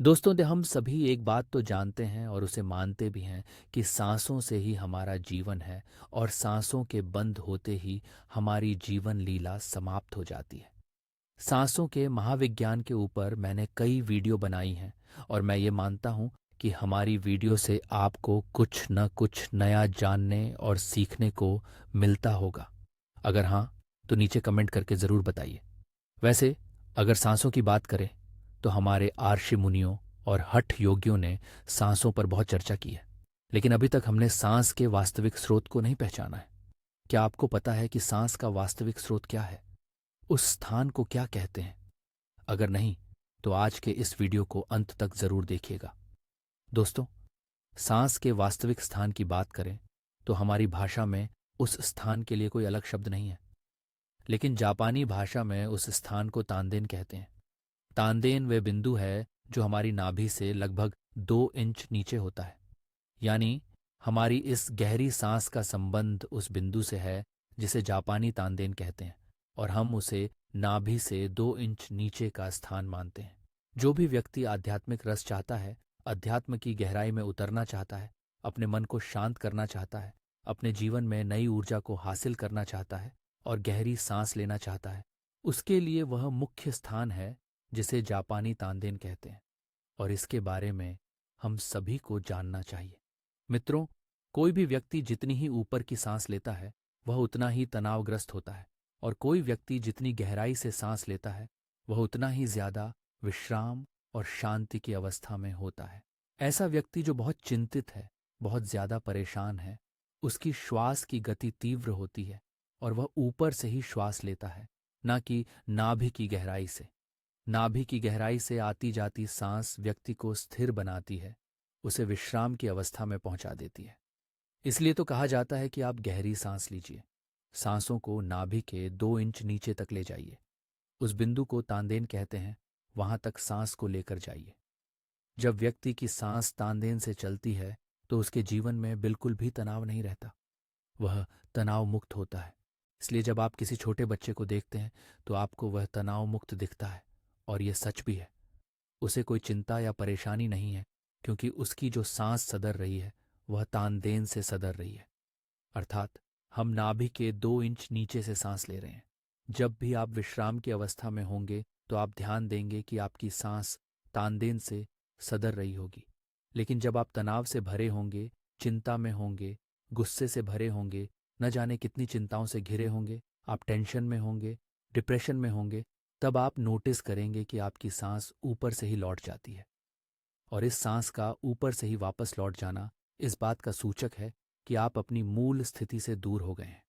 दोस्तों हम सभी एक बात तो जानते हैं और उसे मानते भी हैं कि सांसों से ही हमारा जीवन है और सांसों के बंद होते ही हमारी जीवन लीला समाप्त हो जाती है। सांसों के महाविज्ञान के ऊपर मैंने कई वीडियो बनाई हैं और मैं ये मानता हूँ कि हमारी वीडियो से आपको कुछ न कुछ नया जानने और सीखने को मिलता होगा। अगर हाँ, तो नीचे कमेंट करके ज़रूर बताइए। वैसे अगर सांसों की बात करें तो हमारे आर्षि मुनियों और हठ योगियों ने सांसों पर बहुत चर्चा की है, लेकिन अभी तक हमने सांस के वास्तविक स्रोत को नहीं पहचाना है। क्या आपको पता है कि सांस का वास्तविक स्रोत क्या है? उस स्थान को क्या कहते हैं? अगर नहीं, तो आज के इस वीडियो को अंत तक जरूर देखिएगा। दोस्तों, सांस के वास्तविक स्थान की बात करें तो हमारी भाषा में उस स्थान के लिए कोई अलग शब्द नहीं है, लेकिन जापानी भाषा में उस स्थान को तानदेन कहते हैं। तानदेन वे बिंदु है जो हमारी नाभि से लगभग 2 इंच नीचे होता है। यानी हमारी इस गहरी सांस का संबंध उस बिंदु से है जिसे जापानी तानदेन कहते हैं, और हम उसे नाभि से 2 इंच नीचे का स्थान मानते हैं। जो भी व्यक्ति आध्यात्मिक रस चाहता है, अध्यात्म की गहराई में उतरना चाहता है, अपने मन को शांत करना चाहता है, अपने जीवन में नई ऊर्जा को हासिल करना चाहता है और गहरी सांस लेना चाहता है, उसके लिए वह मुख्य स्थान है जिसे जापानी तानदेन कहते हैं, और इसके बारे में हम सभी को जानना चाहिए। मित्रों, कोई भी व्यक्ति जितनी ही ऊपर की सांस लेता है वह उतना ही तनावग्रस्त होता है, और कोई व्यक्ति जितनी गहराई से सांस लेता है वह उतना ही ज्यादा विश्राम और शांति की अवस्था में होता है। ऐसा व्यक्ति जो बहुत चिंतित है, बहुत ज्यादा परेशान है, उसकी श्वास की गति तीव्र होती है और वह ऊपर से ही श्वास लेता है, ना कि नाभि की गहराई से। नाभि की गहराई से आती जाती सांस व्यक्ति को स्थिर बनाती है, उसे विश्राम की अवस्था में पहुंचा देती है। इसलिए तो कहा जाता है कि आप गहरी सांस लीजिए, सांसों को नाभि के 2 इंच नीचे तक ले जाइए। उस बिंदु को तानदेन कहते हैं, वहां तक सांस को लेकर जाइए। जब व्यक्ति की सांस तानदेन से चलती है तो उसके जीवन में बिल्कुल भी तनाव नहीं रहता, वह तनाव मुक्त होता है। इसलिए जब आप किसी छोटे बच्चे को देखते हैं तो आपको वह तनाव मुक्त दिखता है, और यह सच भी है। उसे कोई चिंता या परेशानी नहीं है, क्योंकि उसकी जो सांस सदर रही है वह तानदेन से सदर रही है। अर्थात हम नाभि के 2 इंच नीचे से सांस ले रहे हैं। जब भी आप विश्राम की अवस्था में होंगे तो आप ध्यान देंगे कि आपकी सांस तानदेन से सदर रही होगी। लेकिन जब आप तनाव से भरे होंगे, चिंता में होंगे, गुस्से से भरे होंगे, न जाने कितनी चिंताओं से घिरे होंगे, आप टेंशन में होंगे, डिप्रेशन में होंगे, तब आप नोटिस करेंगे कि आपकी सांस ऊपर से ही लौट जाती है। और इस सांस का ऊपर से ही वापस लौट जाना इस बात का सूचक है कि आप अपनी मूल स्थिति से दूर हो गए हैं।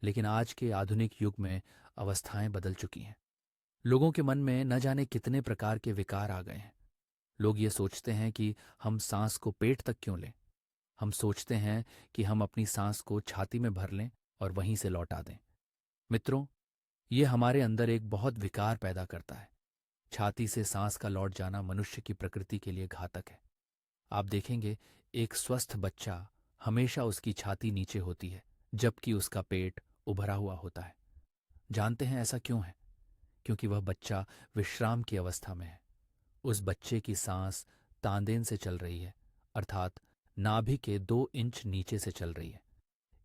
लेकिन आज के आधुनिक युग में अवस्थाएं बदल चुकी हैं। लोगों के मन में न जाने कितने प्रकार के विकार आ गए हैं। लोग ये सोचते हैं कि हम सांस को पेट तक क्यों लें। हम सोचते हैं कि हम अपनी सांस को छाती में भर लें और वहीं से लौटा दें। मित्रों, ये हमारे अंदर एक बहुत विकार पैदा करता है। छाती से सांस का लौट जाना मनुष्य की प्रकृति के लिए घातक है। आप देखेंगे, एक स्वस्थ बच्चा हमेशा उसकी छाती नीचे होती है, जबकि उसका पेट उभरा हुआ होता है। जानते हैं ऐसा क्यों है? क्योंकि वह बच्चा विश्राम की अवस्था में है। उस बच्चे की सांस तांदेन से चल रही है, अर्थात नाभि के 2 इंच नीचे से चल रही है।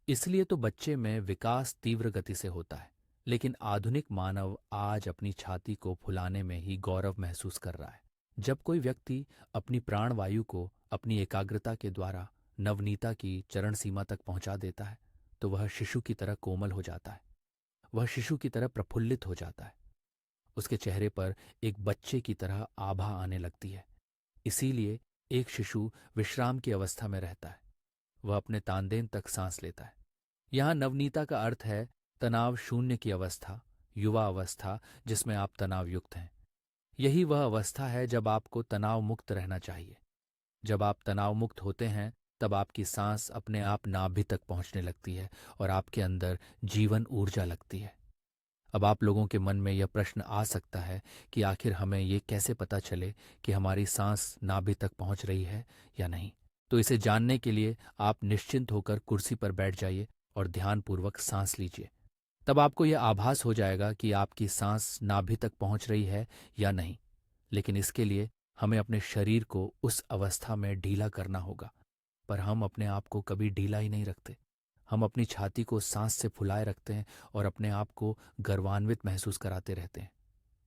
इसलिए तो बच्चे में विकास तीव्र गति से होता है। लेकिन आधुनिक मानव आज अपनी छाती को फुलाने में ही गौरव महसूस कर रहा है। जब कोई व्यक्ति अपनी प्राणवायु को अपनी एकाग्रता के द्वारा नवनीता की चरण सीमा तक पहुंचा देता है तो वह शिशु की तरह कोमल हो जाता है, वह शिशु की तरह प्रफुल्लित हो जाता है। उसके चेहरे पर एक बच्चे की तरह आभा आने लगती है। इसीलिए एक शिशु विश्राम की अवस्था में रहता है, वह अपने तानदेन तक सांस लेता है। यहाँ नवनीता का अर्थ है तनाव शून्य की अवस्था, युवा अवस्था जिसमें आप तनाव युक्त हैं। यही वह अवस्था है जब आपको तनाव मुक्त रहना चाहिए। जब आप तनाव मुक्त होते हैं तब आपकी सांस अपने आप नाभि तक पहुंचने लगती है और आपके अंदर जीवन ऊर्जा लगती है। अब आप लोगों के मन में यह प्रश्न आ सकता है कि आखिर हमें ये कैसे पता चले कि हमारी सांस नाभि तक पहुंच रही है या नहीं। तो इसे जानने के लिए आप निश्चिंत होकर कुर्सी पर बैठ जाइए और ध्यानपूर्वक सांस लीजिए। तब आपको यह आभास हो जाएगा कि आपकी सांस नाभि तक पहुंच रही है या नहीं। लेकिन इसके लिए हमें अपने शरीर को उस अवस्था में ढीला करना होगा, पर हम अपने आप को कभी ढीला ही नहीं रखते। हम अपनी छाती को सांस से फुलाए रखते हैं और अपने आप को गर्वान्वित महसूस कराते रहते हैं।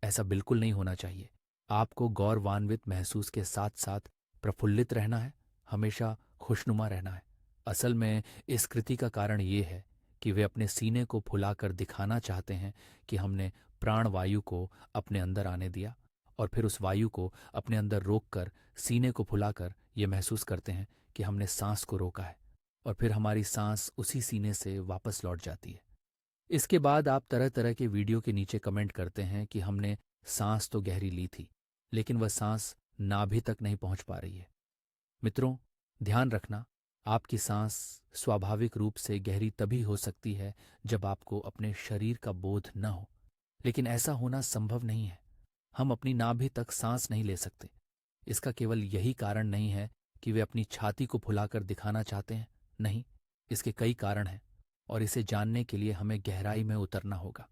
ऐसा बिल्कुल नहीं होना चाहिए। आपको गौरवान्वित महसूस के साथ साथ प्रफुल्लित रहना है, हमेशा खुशनुमा रहना है। असल में इस कृति का कारण ये है कि वे अपने सीने को फुलाकर दिखाना चाहते हैं कि हमने प्राणवायु को अपने अंदर आने दिया, और फिर उस वायु को अपने अंदर रोककर सीने को फुलाकर ये महसूस करते हैं कि हमने सांस को रोका है, और फिर हमारी सांस उसी सीने से वापस लौट जाती है। इसके बाद आप तरह तरह के वीडियो के नीचे कमेंट करते हैं कि हमने सांस तो गहरी ली थी, लेकिन वह सांस नाभि तक नहीं पहुंच पा रही है। मित्रों, ध्यान रखना, आपकी सांस स्वाभाविक रूप से गहरी तभी हो सकती है जब आपको अपने शरीर का बोध न हो, लेकिन ऐसा होना संभव नहीं है। हम अपनी नाभि तक सांस नहीं ले सकते। इसका केवल यही कारण नहीं है कि वे अपनी छाती को फुलाकर दिखाना चाहते हैं। नहीं, इसके कई कारण हैं, और इसे जानने के लिए हमें गहराई में उतरना होगा।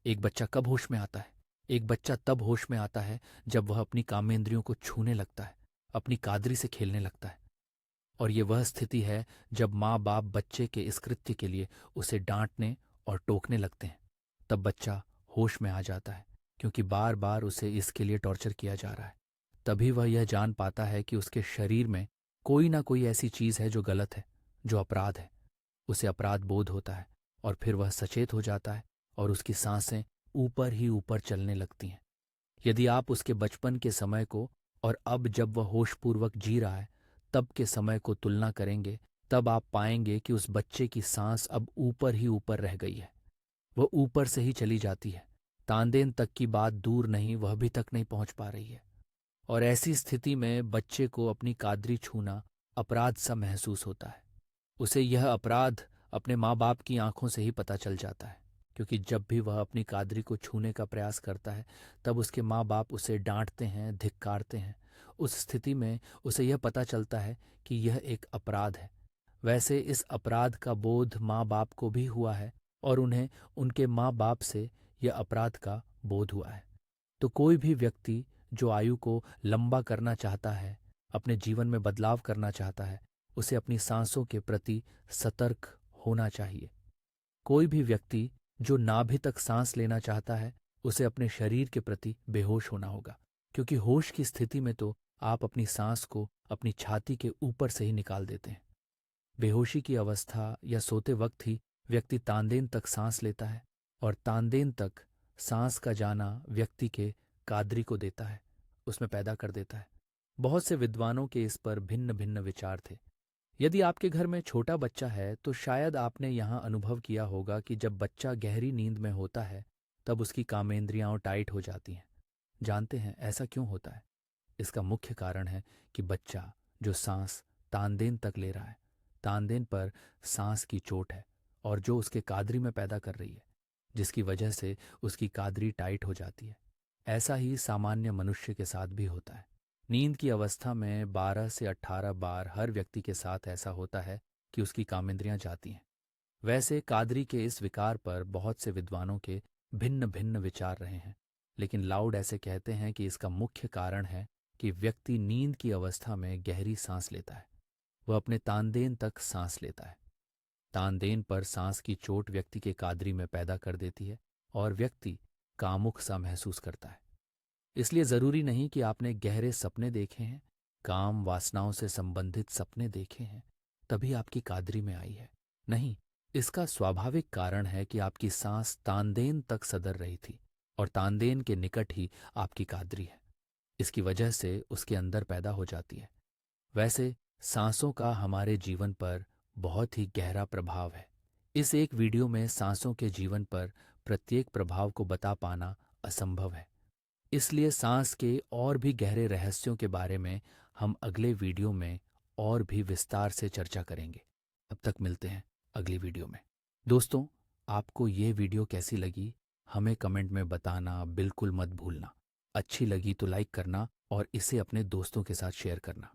एक बच्चा कब होश में आता है? एक बच्चा तब होश में आता है जब वह अपनी कामेंद्रियों को छूने लगता है, अपनी कादरी से खेलने लगता है। और ये वह स्थिति है जब माँ बाप बच्चे के इस कृत्य के लिए उसे डांटने और टोकने लगते हैं। तब बच्चा होश में आ जाता है, क्योंकि बार बार उसे इसके लिए टॉर्चर किया जा रहा है। तभी वह यह जान पाता है कि उसके शरीर में कोई ना कोई ऐसी चीज है जो गलत है, जो अपराध है। उसे अपराध बोध होता है, और फिर वह सचेत हो जाता है और उसकी सांसें ऊपर ही ऊपर चलने लगती हैं। यदि आप उसके बचपन के समय को और अब जब वह होशपूर्वक जी रहा है तब के समय को तुलना करेंगे, तब आप पाएंगे कि उस बच्चे की सांस अब ऊपर ही ऊपर रह गई है। वह ऊपर से ही चली जाती है। तानदेन तक की बात दूर नहीं, वह भी तक नहीं पहुंच पा रही है। और ऐसी स्थिति में बच्चे को अपनी कादरी छूना अपराध सा महसूस होता है। उसे यह अपराध अपने माँ बाप की आंखों से ही पता चल जाता है, क्योंकि जब भी वह अपनी कादरी को छूने का प्रयास करता है तब उसके माँ बाप उसे डांटते हैं, धिक्कारते हैं। उस स्थिति में उसे यह पता चलता है कि यह एक अपराध है। वैसे इस अपराध का बोध माँ बाप को भी हुआ है, और उन्हें उनके माँ बाप से यह अपराध का बोध हुआ है। तो कोई भी व्यक्ति जो आयु को लंबा करना चाहता है, अपने जीवन में बदलाव करना चाहता है, उसे अपनी सांसों के प्रति सतर्क होना चाहिए। कोई भी व्यक्ति जो नाभि तक सांस लेना चाहता है, उसे अपने शरीर के प्रति बेहोश होना होगा, क्योंकि होश की स्थिति में तो आप अपनी सांस को अपनी छाती के ऊपर से ही निकाल देते हैं। बेहोशी की अवस्था या सोते वक्त ही व्यक्ति तानदेन तक सांस लेता है, और तानदेन तक सांस का जाना व्यक्ति के कादरी को देता है, उसमें पैदा कर देता है। बहुत से विद्वानों के इस पर भिन्न भिन्न विचार थे। यदि आपके घर में छोटा बच्चा है तो शायद आपने यहाँ अनुभव किया होगा कि जब बच्चा गहरी नींद में होता है तब उसकी कामेंद्रियाँ टाइट हो जाती हैं। जानते हैं ऐसा क्यों होता है? इसका मुख्य कारण है कि बच्चा जो सांस तानदेन तक ले रहा है, तानदेन पर सांस की चोट है और जो उसके कादरी में पैदा कर रही है, जिसकी वजह से उसकी कादरी टाइट हो जाती है। ऐसा ही सामान्य मनुष्य के साथ भी होता है। नींद की अवस्था में 12 से 18 बार हर व्यक्ति के साथ ऐसा होता है कि उसकी कामेंद्रियां जाती हैं। वैसे कादरी के इस विकार पर बहुत से विद्वानों के भिन्न भिन्न विचार रहे हैं, लेकिन लाउड ऐसे कहते हैं कि इसका मुख्य कारण है कि व्यक्ति नींद की अवस्था में गहरी सांस लेता है। वह अपने तानदेन तक सांस लेता है। तानदेन पर सांस की चोट व्यक्ति के कादरी में पैदा कर देती है और व्यक्ति कामुक सा महसूस करता है। इसलिए जरूरी नहीं कि आपने गहरे सपने देखे हैं, काम वासनाओं से संबंधित सपने देखे हैं तभी आपकी कादरी में आई है। नहीं, इसका स्वाभाविक कारण है कि आपकी सांस तानदेन तक सदर रही थी और तानदेन के निकट ही आपकी कादरी है। इसकी वजह से उसके अंदर पैदा हो जाती है। वैसे सांसों का हमारे जीवन पर बहुत ही गहरा प्रभाव है। इस एक वीडियो में सांसों के जीवन पर प्रत्येक प्रभाव को बता पाना असंभव है। इसलिए सांस के और भी गहरे रहस्यों के बारे में हम अगले वीडियो में और भी विस्तार से चर्चा करेंगे। अब तक मिलते हैं अगली वीडियो में। दोस्तों, आपको ये वीडियो कैसी लगी हमें कमेंट में बताना बिल्कुल मत भूलना। अच्छी लगी तो लाइक करना और इसे अपने दोस्तों के साथ शेयर करना।